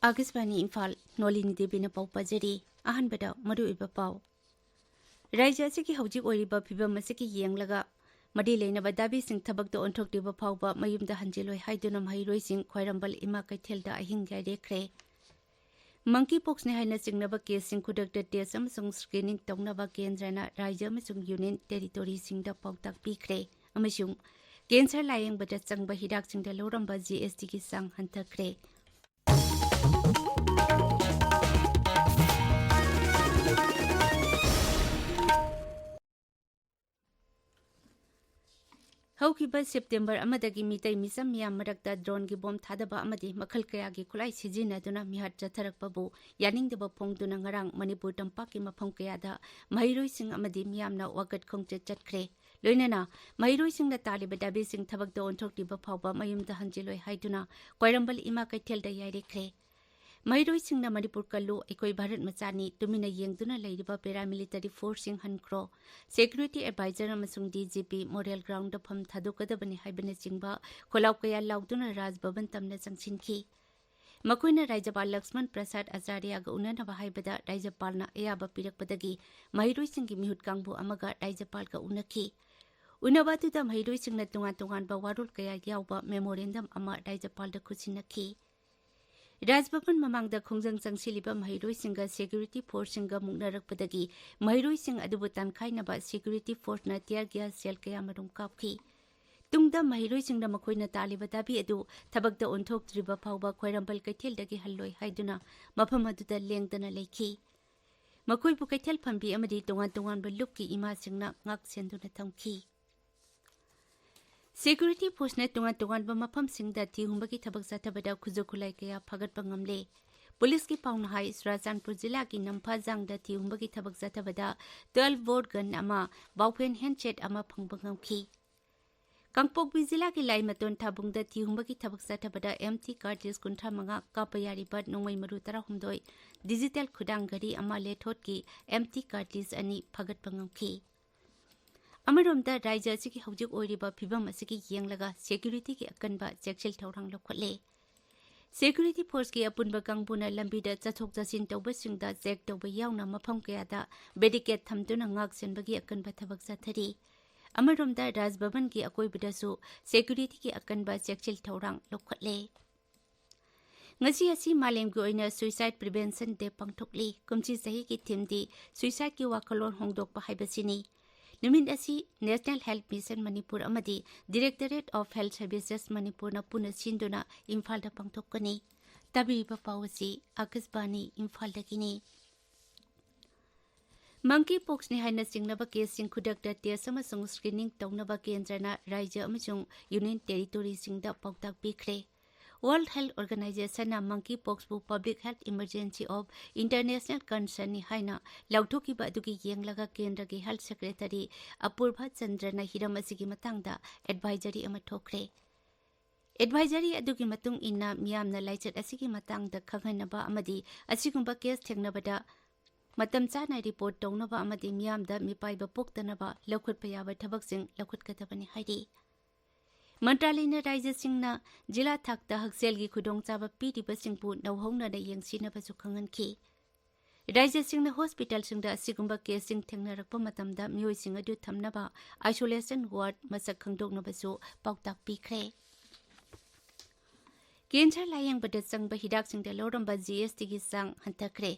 आकाशवाणी इम्फाल नोलिनी देवी पाउ पजरी अहनबदा मरुइबा पाउ राज्य की हौजिक ओइरिबा फिबम असकी येंगलगा मडी लेनबा दाबीसिंग थबकदो ओंथोक्तिबा फाउबा मयुमदा हंजिलोय हाइदुना महिरोइसिंग ख्वाइरंबल इमा कैथेलदा अहिंगा रेखरे मंकी पॉक्स ने हाइना चिंगनबा केसिंग खुदकदा टेस्ट अमसुंग स्क्रीनिंग तौनबा केंद्रना राज्य अमसुंग यूनियन टेरिटोरी सिंगदा पाउताक पीखरे अमसुंग कैंसर लायंगबदा चंगबा हिदाक सिंगदा लोरंबा जीएसटी की सांग हंतखरे हौकिबा सेप्टेम्बर अमदगी मितै मिसम मियाम मरक्ता ड्रोन की बॉम्ब थादबा अमदी मखल कयागी खुलाई सिजिनादुना मिहाट चथरकबबु यानिंगदबा फोंगदुना ngarang मणिपुर तंपाकी मफम कयादा महिरोइसिंग अमदी मियामना वागत खोंगचे चटखरे लोइनना महिरोइसिंगना तालिबा दाबीसिंग थबकदो ओंथोक्तिबा फावबा मयुमदा हंजिलोय हाइदुना क्वाइरंबल इमा कैथेलदा याइरेखरे महिरोइसिंगना मणिपुर कल्लू अखोई भारत मचानी तुमिना येंगदुना लैरिबा पैरामिलिटरी फोर्सिंग हनख्रो सिक्योरिटी एडवाइजर अमसुंग डीजीपी मॉडल ग्राउंड फम थादोकदबने हाइबने चिंगबा खोलाव कया लाउदुना राजभवन तमना संगसिनखी मखोइना राज्यपाल लक्ष्मण प्रसाद आचार्यगा उननबा हाइबदा राज्यपालना अयाबा पिरकपदगी महिरोइसिंगी मिहुत कांगबु अमगा राज्यपालगा उनखी उनबादुदा महिरोइसिंगना तुंगा वारुल कया यावबा मेमोरेंडम अमा राज्यपालदा खुसिनखी राजभवन ममांगदा खोंजंग चंगसिलिबा महिरोइसिंगा सिक्योरिटी फोर्सिंगा मुक्नरकपदगी महिरोइसिंग अदुबु तानखाइनबा सिक्योरिटी फोर्सना टियर गैस सेल कया मरुम कापखी तुंगदा महिरोइसिंगना मखोइना तालिबा दाबी अदु थबकदा ओंथोक्त्रिबा फावबा ख्वाइरंबल कैथेलदगी हल्लोय हाइदुना मफम अदुदा लेंगदना लेखी मखोइबु कैथेल फंबी अमदी तोंगान लुपकी इमासिंगना ngak सेंदुना थमखी सिक्योरिटी फोर्स ने तुंगान मफम सिंगदा थिहुंबगी थबक जाथबदा खुजु खुलाई कया फगटपा ngamle पुलिस की पाउन हाई चुराचांदपुर जिला की नंफाजांगदा थिहुंबगी थबक जाथबदा 12 बोर्ड गन अमा बाउफेन हैंडसेट अमा फंगबा ngamखी कांगपोकबी जिला की लाइमतोन थाबुंगदा थिहुंबगी थबक जाथबदा एमटी कार्टिस कुंठा मंगा कापयारी बद नोंगै मरु 13 डिजिटल खुदांग घड़ी अमा लेथोट की एमटी कार्टिस अनि फगटपा ngamखी अमरोमदा राज्य की हौजिक ओइरिबा फिबम असकी येंगलगा सिक्योरिटी की अकनबा चेक्सिल थौरांग लखोले सिक्योरिटी फोर्स की अपुनबा कांगबुना लंबीदा चथोक चसिन तौबसिंगदा चेक तौबा यावना मफम कयादा बेडिकेट थमदुना ngak सेनबगी अकनबा थबक जाथरी अमरोमदा राजभवन की अकोइबदासु सिक्योरिटी की अकनबा चेक्सिल थौरांग लखोले ngasi asi malemgi oina suicide prevention day pangthokli kumchi sahi ki thimdi suicide ki wakalon hongdokpa haibasini नुमिन असी नेशनल हेल्थ मिशन मणिपुर अमदी directorate of health services Manipur न पुन सिंदुना इम्फाल द पंगथोकनी तबीबा पावसी आकाशवाणी इम्फाल दगिनी मंकी पॉक्स ने हाइना सिंगनबा केसिंग खुदकदा टेस्ट अमसुंग स्क्रीनिंग तौनबा केंद्रना राज्य अमसुंग यूनियन टेरिटोरी सिंगदा पाउताक पिखरे world health organization monkeypox बु public health emergency of international concern नि हाइना लौथोकिबा अदुगी येंगलगा केंद्र की हेल्थ सेक्रेटरी अपूर्वा चंद्रना हिरम असिगी मतंगदा एडवाइजरी अमा थोखरे एडवाइजरी अदुगी मतुंग इन्ना मियामना लाइचत असिगी मतंगदा खगनबा अमदी असिगुंबा केस थेंगनबदा मतम चाना रिपोर्ट तौनबा अमदी मियामदा मिपाइबा पोक्तनबा लौखुटपा याबा थबकसिंग लौखुटकदबनी हाइदि मंत्रालयना राज्य सिंगना जिला थाकता हक्सेल की खुदोंचाबा पीरिबसिंगपु नौहौनना येंगसिनबसु खंगनखी राज्य सिंगना हॉस्पिटल सिंगदा असिगुंबा केसिंग थेंगनरकपा मतमदा मियोइसिंग अदु थमनबा आइसोलेशन वार्ड मसक खंगदोंनबसु पाउताक पिखरे कैंसर लायंगबदा चंगबा हिदाकसिंगदा लोरंबा जीएसटी की सांग हंतखरे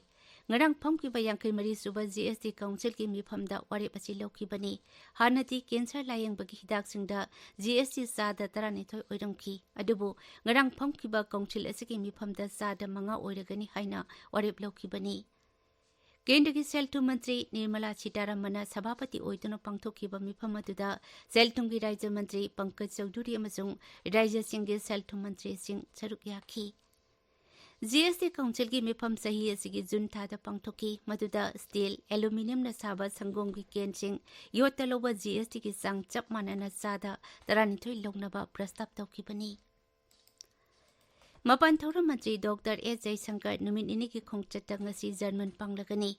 ngarang phomkiba yangkai mari suba GST council ki mifamda warep asi lokibani hanati cancer layingbagi hidak singda GST sada taranithoi oiramki adubu ngarang phomkiba council asiki mifamda sada manga oiragani haina warep lokibani केंद्र की सेल्थुम मंत्री निर्मला सीतारमण सभापति ओइदुना पांगथोकिबा मिफम अदुदा सेल्थुम की राज्य मंत्री पंकज चौधरी अमसुंग राज्य सिंह सेल्थुम मंत्री सिंह सरुक याखी जीएसटी काउंसिल की मिफम सही असिगी जुन थादा पांगथोकी मदुदा स्टील एल्यूमिनियम न साबा संगोम की केंसिंग योतलोबा जीएसटी की सांग चप मानना सादा तरानिथोई लौनबा प्रस्ताव तौकीबनी मपान थौरम मंत्री डॉक्टर ए जयशंकर नुमित इनी की खोंगचता ngasi जर्मन पांगलगनी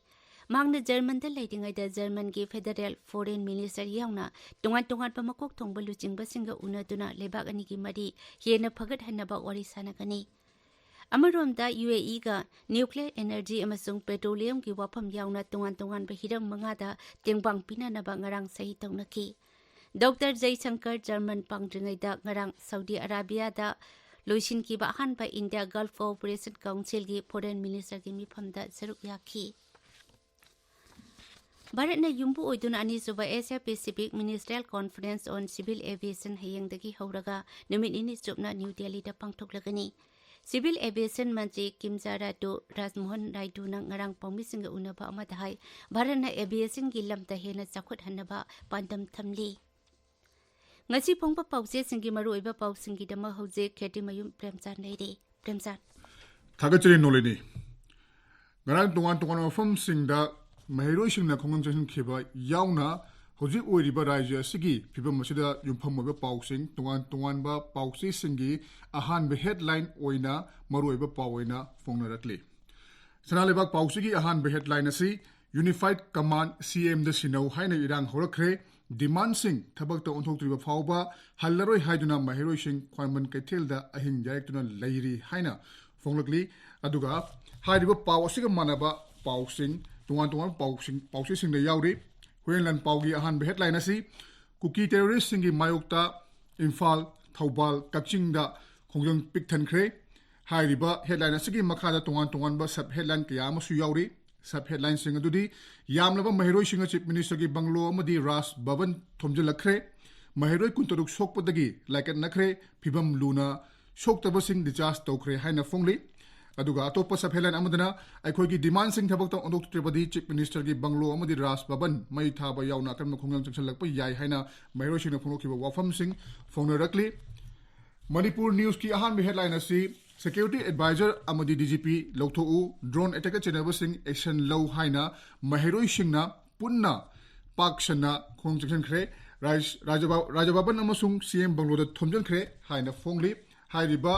मांगना जर्मन द लेदिंगैदा जर्मन की फेडरल फॉरेन मिनिस्टर यावना तोंगान मकोक थोंबा लुचिंगबसिंगा उनदुना लेबाक अनी की मरी हेना फगत हन्नबा वारी सानगनी Amaromda UAE ga nuclear energy amasung petroleum ki wafam yauna tungan bahirang mangada tingbang pinanaba ngarang sahi taunaki. Dr. Jaishankar German pangdringaida ngarang Saudi Arabia da loisin ki ba ahanba India Gulf Cooperation Council ki Foreign Minister ki mifamda saruk yaki. Bharat na yumbu oiduna ani suba Asia Pacific Ministerial Conference on Civil Aviation hayangdagi hauraga numit ini subna New Delhi da pangthoklagani. Civil Aviation Mantri Kim Jaratu Rajmohan Raidu nang ngarang pamisinga unaba amadahai Bharat na aviation gi lamta hena chakhut hanaba pandam thamli. Ngasi phongpa pause singi maruiba pausingi dama hoje kheti mayum Premchand leide. Premchand Thagachiri Nolini Ngarang tungan mafam singda Mahiroi singna khongang chasing khiba yauna hoji oiriba raija sigi phibam masida yumpham moba pausing tungan ba pausi singi ahan be headline oina maruiba pawoina phongnarakli sanalebak pausigi ahan be headline asi Unified Command CM da sinau haina irang horakre demand sing thabak ta onthoktriba phawba hallaroi haiduna mahiroi sing khwanman kaithel da ahing directuna leiri haina phonglakli aduga haidiba pawasiga manaba pausing tungan pausi sing da yauri Huenlan paugi ahan be headline asi cookie terrorist singi mayokta Imphal Thobal Kaching da khongjong pikthan khre hairiba headline asigi makhada tungan ba sub headline kya amasu yauri sub headline sing adudi yamlaba mahiroi singa chief minister gi banglo amadi ras bhavan thomjalakhre mahiroi kuntaruk sokpadagi laikat nakhre phibam luna soktaba sing discharge tokre haina phongli aduga atopa saphelan amadana aikoi gi demand sing thabak ta ondok trebadi chief minister gi banglo amadi ras bhavan mai thaba yauna kan khongjang changsalak pa yai haina mahiroi sing phonok khiba wafam sing phongnarakli Manipur news ki ahan headline asi security advisor amadi DGP lothou drone attack chenaba sing action low haina mahiroi singna punna pakshana khongjang khre rajababan amasung CM banglo da thomjang khre haina phongli hairiba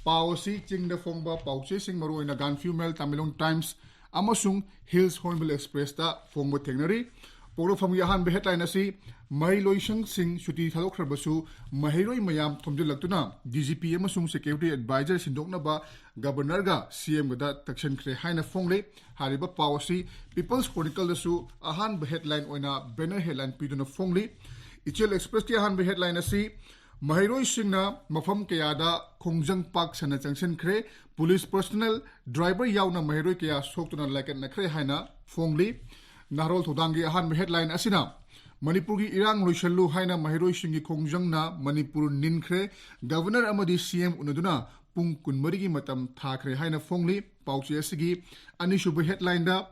Pausi Ching the Fongba Pausi Sing Maru in a Gun Female Tamilong Times Amasung Hills Hornbill Express da Fongba Technary Polo from Yahan be headline asi Mahiloi Shang Sing Shuti Thalokrabasu Mahiroi Mayam Tomjalaktuna DGP Amasung Security Advisor Sindokna ba Governor ga CM Gada Takshan Kre Haina Fongle Hariba Pausi People's Chronicle the Su Ahan be headline oina banner headline Piduna Fongle Ichil Express Yahan be headline asi Mahiroi Singna Mafam Kayada Khongjang Park Sana Junction Kre Police Personnel Driver Yauna Mahiroi Kaya Soktuna Laikat Nakre Haina Fongli Narol Thodangi Ahan headline Asina Manipur gi Irang Loishalu Haina Mahiroi Singi Khongjang na Manipur Ninkre Governor Amadi CM Unaduna Pung Kunmarigi Matam Thakre Haina Fongli Pauchi Asigi Anishuba headline da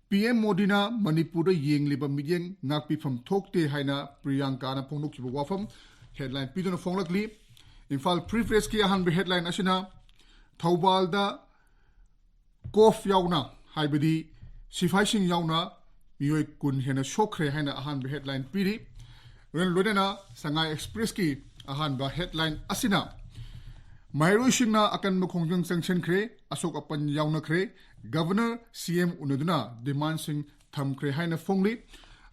PM Modina Manipur Yeng Liba Midyeng Ngakpi from Thokte Haina Priyanka na Pongnokiba Wafam Headline Piduna Fonglakli Imphal preface ki ahan be headline asina Thobal da Kof yauna haibadi Sifai sing yauna Miyoi kun hena shokre haina ahan be headline piri Ren lodena Sangai Express ki ahan ba headline asina Mahiroi singna akan mukhongjang sanction kre Asok apan yauna kre Governor CM unaduna demand sing tham kre haina fongli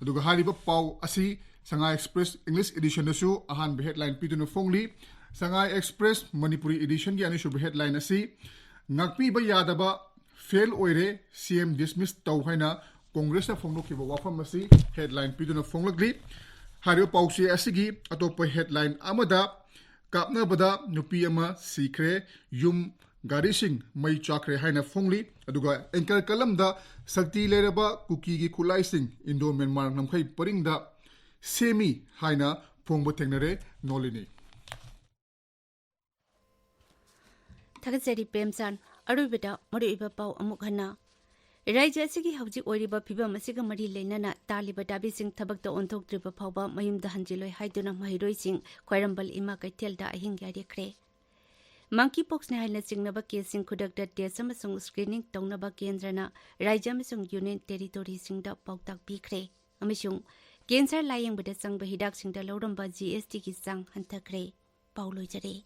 aduga hariba pau asi Sangai Express English edition nasu ahan be headline piduna fongli Sangai Express Manipuri edition gi anishu be headline asi ngakpi ba yadaba fail oire CM dismiss taw haina Congress na phongno ki ba wafam asi headline piduna fonglagli hario pausi asigi atopa headline amada kapna bada nupi ama sikre yum garising mai chakre haina fongli aduga anchor kalam da sakti leraba kuki gi khulai sing Indo Myanmar namkhai paringda Semi Haina Fongba Technare Nolini. Thagachari Premchand Arubida Moriba Pau Amukhana Raija Sigi Hauji Oriba Piba Masiga Mari Lenana Taliba Dabi Sing Tabakta Ontok Tripa Pauba Mayum da Hanjiloi Haiduna Mahiroi Sing Kwairambal Ima Kaitel da Ahingari Kre Monkeypox ne haina singnaba casing kudakda test amasung screening taunaba kendrana Raija amasung Union Territory singda pautak bikre amasung Cancer lying with the sang Bahidak sing the Lodamba GST ki sang Hunter Cray, Paulo Jare.